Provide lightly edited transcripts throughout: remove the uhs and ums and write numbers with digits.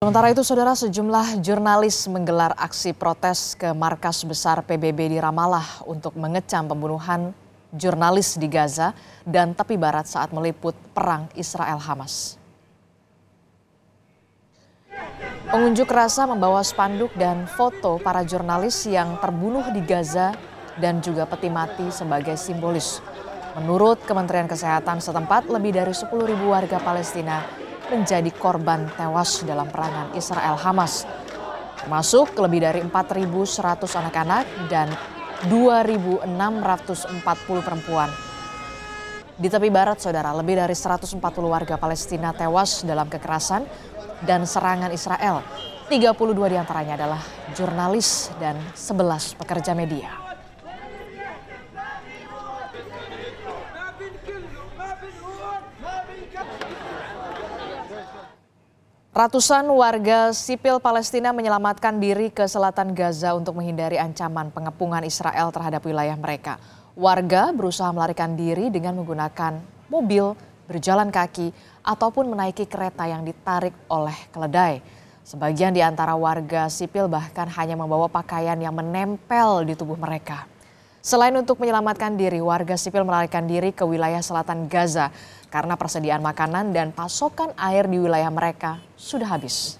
Sementara itu, saudara, sejumlah jurnalis menggelar aksi protes ke markas besar PBB di Ramallah untuk mengecam pembunuhan jurnalis di Gaza dan tepi barat saat meliput perang Israel-Hamas. Pengunjuk rasa membawa spanduk dan foto para jurnalis yang terbunuh di Gaza dan juga peti mati sebagai simbolis. Menurut Kementerian Kesehatan setempat, lebih dari 10.000 warga Palestina menjadi korban tewas dalam perangan Israel-Hamas, termasuk lebih dari 4.100 anak-anak dan 2.640 perempuan. Di tepi barat, saudara, lebih dari 140 warga Palestina tewas dalam kekerasan dan serangan Israel. 32 diantaranya adalah jurnalis dan 11 pekerja media. Ratusan warga sipil Palestina menyelamatkan diri ke selatan Gaza untuk menghindari ancaman pengepungan Israel terhadap wilayah mereka. Warga berusaha melarikan diri dengan menggunakan mobil, berjalan kaki, ataupun menaiki kereta yang ditarik oleh keledai. Sebagian di antara warga sipil bahkan hanya membawa pakaian yang menempel di tubuh mereka. Selain untuk menyelamatkan diri, warga sipil melarikan diri ke wilayah selatan Gaza karena persediaan makanan dan pasokan air di wilayah mereka sudah habis.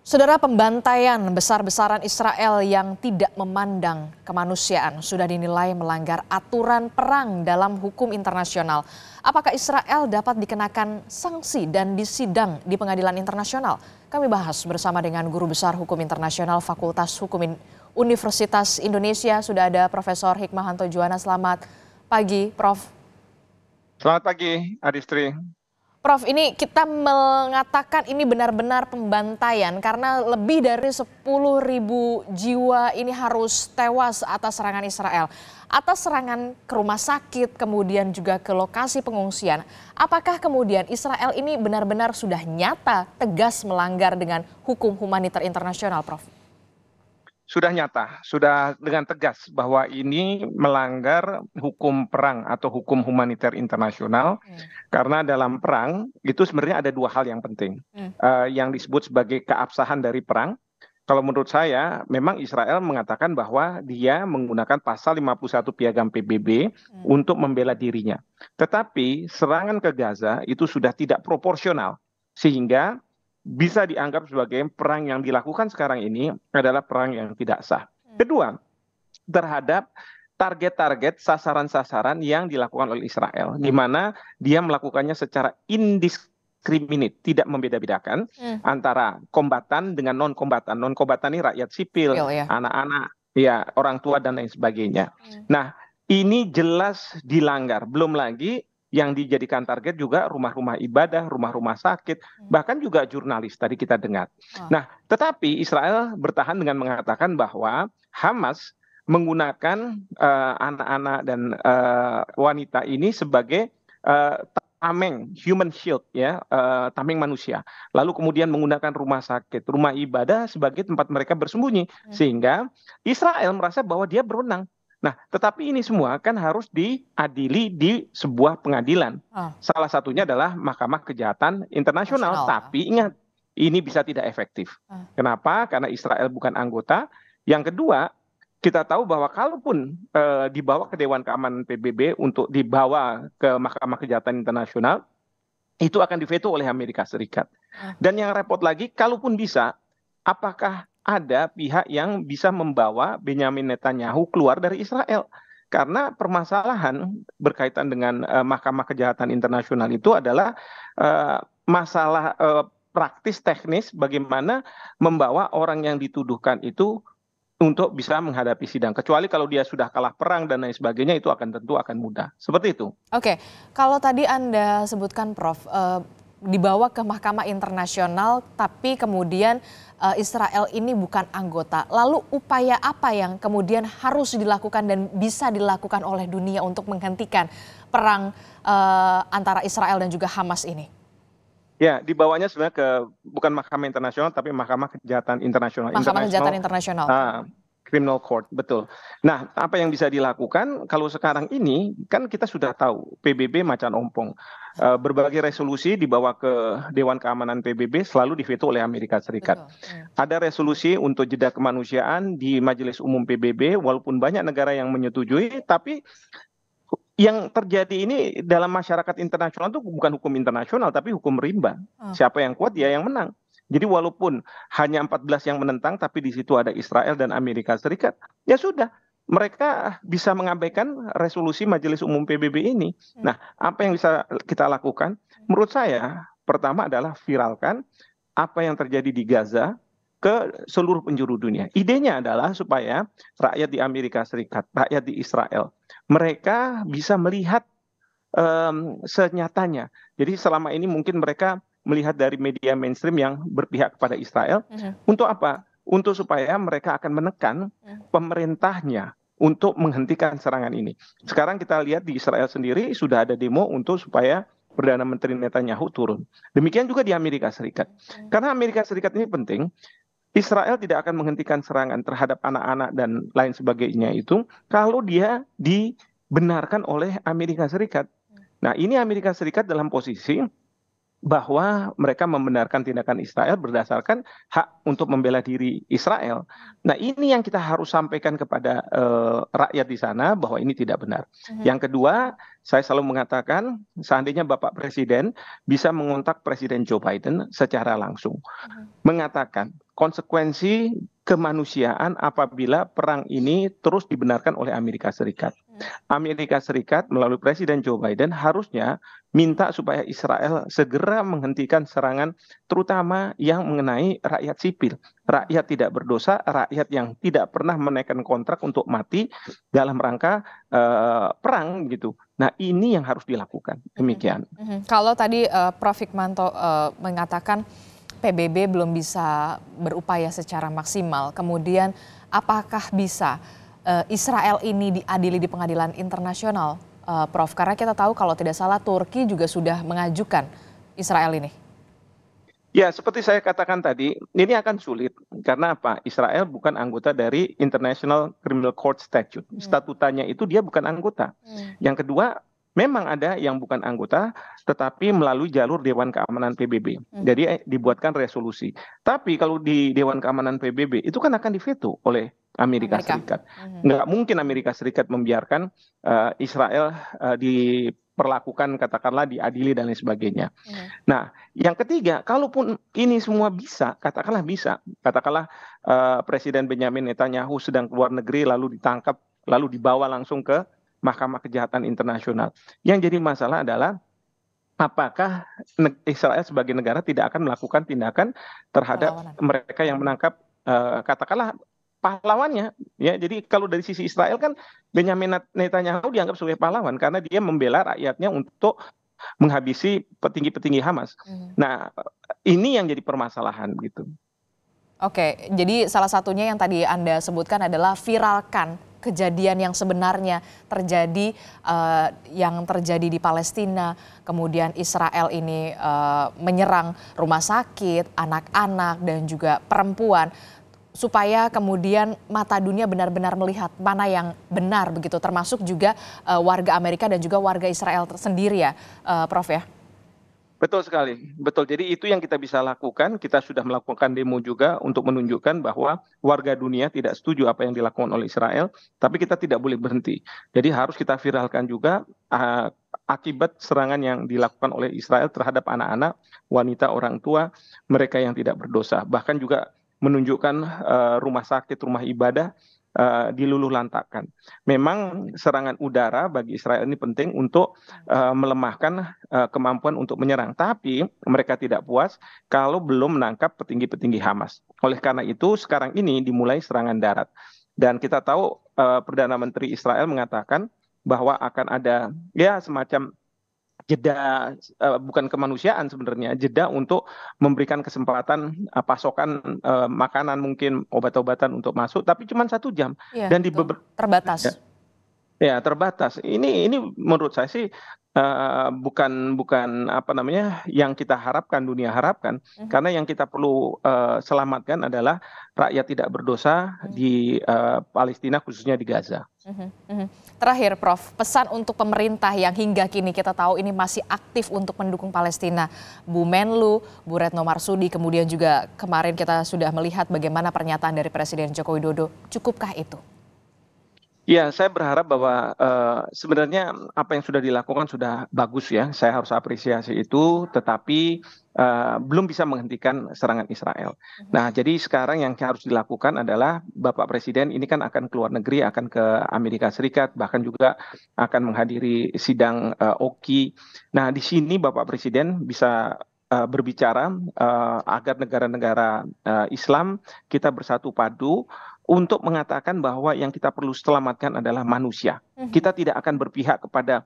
Saudara, pembantaian besar-besaran Israel yang tidak memandang kemanusiaan sudah dinilai melanggar aturan perang dalam hukum internasional. Apakah Israel dapat dikenakan sanksi dan disidang di pengadilan internasional? Kami bahas bersama dengan Guru Besar Hukum Internasional Fakultas Hukum Universitas Indonesia. Sudah ada Profesor Hikmahanto Juwana. Selamat pagi, Prof. Selamat pagi, Adistri. Prof, ini kita mengatakan ini benar-benar pembantaian karena lebih dari 10.000 jiwa ini harus tewas atas serangan Israel. Atas serangan ke rumah sakit, kemudian juga ke lokasi pengungsian. Apakah kemudian Israel ini benar-benar sudah nyata tegas melanggar dengan hukum humaniter internasional, Prof? Sudah nyata, sudah dengan tegas bahwa ini melanggar hukum perang atau hukum humaniter internasional. Karena dalam perang itu sebenarnya ada dua hal yang penting. Yang disebut sebagai keabsahan dari perang. Kalau menurut saya memang Israel mengatakan bahwa dia menggunakan pasal 51 Piagam PBB untuk membela dirinya. Tetapi serangan ke Gaza itu sudah tidak proporsional. Sehingga bisa dianggap sebagai perang yang dilakukan sekarang ini adalah perang yang tidak sah. Kedua, terhadap target-target sasaran-sasaran yang dilakukan oleh Israel, di mana dia melakukannya secara indiskriminate, tidak membeda-bedakan antara kombatan dengan non-kombatan. Non-kombatan ini rakyat sipil, anak-anak, ya orang tua dan lain sebagainya. Nah, ini jelas dilanggar. Belum lagi yang dijadikan target juga rumah-rumah ibadah, rumah-rumah sakit, bahkan juga jurnalis tadi kita dengar. Nah, tetapi Israel bertahan dengan mengatakan bahwa Hamas menggunakan anak-anak dan wanita ini sebagai tameng, human shield, ya, tameng manusia. Lalu kemudian menggunakan rumah sakit, rumah ibadah sebagai tempat mereka bersembunyi, sehingga Israel merasa bahwa dia berwenang. Nah, tetapi ini semua kan harus diadili di sebuah pengadilan. Salah satunya adalah Mahkamah Kejahatan Internasional. Tapi ingat, ini bisa tidak efektif. Kenapa? Karena Israel bukan anggota. Yang kedua, kita tahu bahwa kalaupun dibawa ke Dewan Keamanan PBB untuk dibawa ke Mahkamah Kejahatan Internasional, itu akan diveto oleh Amerika Serikat. Dan yang repot lagi, kalaupun bisa, apakah ada pihak yang bisa membawa Benyamin Netanyahu keluar dari Israel? Karena permasalahan berkaitan dengan Mahkamah Kejahatan Internasional itu adalah masalah praktis teknis bagaimana membawa orang yang dituduhkan itu untuk bisa menghadapi sidang. Kecuali kalau dia sudah kalah perang dan lain sebagainya, itu tentu akan mudah. Seperti itu. Oke, kalau tadi Anda sebutkan, Prof, dibawa ke Mahkamah Internasional, tapi kemudian Israel ini bukan anggota. Lalu upaya apa yang kemudian harus dilakukan dan bisa dilakukan oleh dunia untuk menghentikan perang antara Israel dan juga Hamas ini? Ya, dibawanya sebenarnya bukan Mahkamah Internasional, tapi Mahkamah Kejahatan Internasional. Mahkamah Kejahatan Internasional. Criminal Court, betul. Nah, apa yang bisa dilakukan kalau sekarang ini kan kita sudah tahu PBB macan ompong. Berbagai resolusi dibawa ke Dewan Keamanan PBB selalu diveto oleh Amerika Serikat. Betul. Ada resolusi untuk jeda kemanusiaan di Majelis Umum PBB, walaupun banyak negara yang menyetujui, tapi yang terjadi ini dalam masyarakat internasional itu bukan hukum internasional, tapi hukum rimba. Siapa yang kuat, dia yang menang. Jadi walaupun hanya 14 yang menentang, tapi di situ ada Israel dan Amerika Serikat, ya sudah, mereka bisa mengabaikan resolusi Majelis Umum PBB ini. Nah, apa yang bisa kita lakukan? Menurut saya, pertama adalah viralkan apa yang terjadi di Gaza ke seluruh penjuru dunia. Idenya adalah supaya rakyat di Amerika Serikat, rakyat di Israel, mereka bisa melihat senyatanya. Jadi selama ini mungkin mereka melihat dari media mainstream yang berpihak kepada Israel. Untuk apa? Untuk supaya mereka akan menekan pemerintahnya untuk menghentikan serangan ini. Sekarang kita lihat di Israel sendiri sudah ada demo untuk supaya Perdana Menteri Netanyahu turun. Demikian juga di Amerika Serikat. Karena Amerika Serikat ini penting, Israel tidak akan menghentikan serangan terhadap anak-anak dan lain sebagainya itu kalau dia dibenarkan oleh Amerika Serikat. Nah, ini Amerika Serikat dalam posisi bahwa mereka membenarkan tindakan Israel berdasarkan hak untuk membela diri Israel. Nah, ini yang kita harus sampaikan kepada rakyat di sana bahwa ini tidak benar. Yang kedua, saya selalu mengatakan seandainya Bapak Presiden bisa mengontak Presiden Joe Biden secara langsung, mengatakan konsekuensi kemanusiaan apabila perang ini terus dibenarkan oleh Amerika Serikat. Amerika Serikat melalui Presiden Joe Biden harusnya minta supaya Israel segera menghentikan serangan terutama yang mengenai rakyat sipil, rakyat tidak berdosa, rakyat yang tidak pernah menaikkan kontrak untuk mati dalam rangka perang gitu. Nah, ini yang harus dilakukan. Demikian. Kalau tadi Prof. Hikmanto mengatakan PBB belum bisa berupaya secara maksimal, kemudian apakah bisa Israel ini diadili di pengadilan internasional, Prof? Karena kita tahu kalau tidak salah Turki juga sudah mengajukan Israel ini. Ya, seperti saya katakan tadi, ini akan sulit. Karena apa? Israel bukan anggota dari International Criminal Court Statute. Statutanya itu dia bukan anggota. Yang kedua, memang ada yang bukan anggota, tetapi melalui jalur Dewan Keamanan PBB. Jadi dibuatkan resolusi. Tapi kalau di Dewan Keamanan PBB, itu kan akan diveto oleh Amerika Serikat. Nggak mungkin Amerika Serikat membiarkan Israel diperlakukan, katakanlah diadili dan lain sebagainya. Nah, yang ketiga, kalaupun ini semua bisa, katakanlah Presiden Benjamin Netanyahu sedang keluar negeri lalu ditangkap, lalu dibawa langsung ke Mahkamah Kejahatan Internasional. Yang jadi masalah adalah apakah Israel sebagai negara tidak akan melakukan tindakan terhadap mereka yang menangkap katakanlah pahlawannya, ya. Jadi kalau dari sisi Israel kan Benjamin Netanyahu dianggap sebagai pahlawan karena dia membela rakyatnya untuk menghabisi petinggi-petinggi Hamas. Nah, ini yang jadi permasalahan gitu. Oke, jadi salah satunya yang tadi Anda sebutkan adalah viralkan kejadian yang sebenarnya terjadi, yang terjadi di Palestina, kemudian Israel ini menyerang rumah sakit, anak-anak dan juga perempuan, supaya kemudian mata dunia benar-benar melihat mana yang benar begitu, termasuk juga warga Amerika dan juga warga Israel sendiri ya, Prof ya? Betul sekali, betul. Jadi itu yang kita bisa lakukan. Kita sudah melakukan demo juga untuk menunjukkan bahwa warga dunia tidak setuju apa yang dilakukan oleh Israel, tapi kita tidak boleh berhenti. Jadi harus kita viralkan juga akibat serangan yang dilakukan oleh Israel terhadap anak-anak, wanita, orang tua, mereka yang tidak berdosa. Bahkan juga menunjukkan rumah sakit, rumah ibadah diluluhlantakkan. Memang serangan udara bagi Israel ini penting untuk melemahkan kemampuan untuk menyerang. Tapi mereka tidak puas kalau belum menangkap petinggi-petinggi Hamas. Oleh karena itu sekarang ini dimulai serangan darat. Dan kita tahu Perdana Menteri Israel mengatakan bahwa akan ada ya semacam jeda, bukan kemanusiaan sebenarnya, jeda untuk memberikan kesempatan pasokan makanan, mungkin obat-obatan untuk masuk, tapi cuma 1 jam. Iya, Dan terbatas. Ya, terbatas. Ini menurut saya sih bukan bukan apa namanya yang kita harapkan, dunia harapkan, Mhm, karena yang kita perlu selamatkan adalah rakyat tidak berdosa mhm, di Palestina, khususnya di Gaza. mhm, mhm. Terakhir, Prof, pesan untuk pemerintah yang hingga kini kita tahu ini masih aktif untuk mendukung Palestina. Bu Menlu, Bu Retno Marsudi, kemudian juga kemarin kita sudah melihat bagaimana pernyataan dari Presiden Joko Widodo. Cukupkah itu? Ya, saya berharap bahwa sebenarnya apa yang sudah dilakukan sudah bagus ya. Saya harus apresiasi itu, tetapi belum bisa menghentikan serangan Israel. Mhm, Nah, jadi sekarang yang harus dilakukan adalah Bapak Presiden ini kan akan keluar negeri, akan ke Amerika Serikat, bahkan juga akan menghadiri sidang OKI. Nah, di sini Bapak Presiden bisa berbicara agar negara-negara Islam kita bersatu padu untuk mengatakan bahwa yang kita perlu selamatkan adalah manusia. mhm, Kita tidak akan berpihak kepada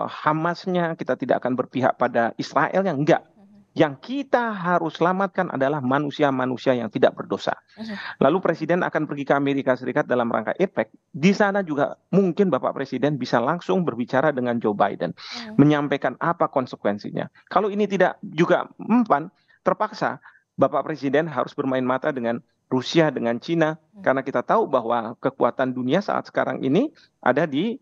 Hamasnya, kita tidak akan berpihak pada Israel yang enggak. mhm, Yang kita harus selamatkan adalah manusia-manusia yang tidak berdosa. mhm, Lalu Presiden akan pergi ke Amerika Serikat dalam rangka APEC. Di sana juga mungkin Bapak Presiden bisa langsung berbicara dengan Joe Biden, mhm, menyampaikan apa konsekuensinya. Kalau ini tidak juga mempan, terpaksa Bapak Presiden harus bermain mata dengan Rusia, dengan Cina, mhm, karena kita tahu bahwa kekuatan dunia saat sekarang ini ada di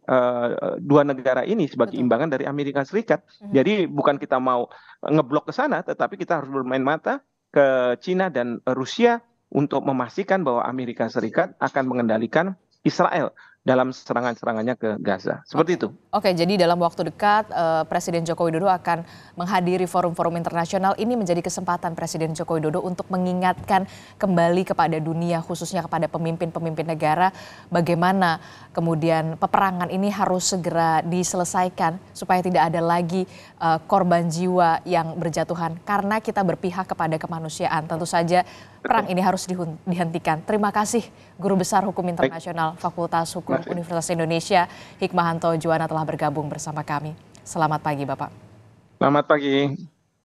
dua negara ini sebagai betul. imbangan dari Amerika Serikat. Mhm. Jadi bukan kita mau ngeblok ke sana, tetapi kita harus bermain mata ke Cina dan Rusia untuk memastikan bahwa Amerika Serikat akan mengendalikan Israel dalam serangan-serangannya ke Gaza. Seperti Oke. itu. Oke, jadi dalam waktu dekat Presiden Joko Widodo akan menghadiri forum-forum internasional. Ini menjadi kesempatan Presiden Joko Widodo untuk mengingatkan kembali kepada dunia, khususnya kepada pemimpin-pemimpin negara, bagaimana kemudian peperangan ini harus segera diselesaikan supaya tidak ada lagi korban jiwa yang berjatuhan karena kita berpihak kepada kemanusiaan. Tentu saja perang Betul. ini harus dihentikan. Terima kasih Guru Besar Hukum Baik, Internasional Fakultas Hukum masih. Universitas Indonesia, Hikmahanto Juwana telah bergabung bersama kami. Selamat pagi Bapak. Selamat pagi.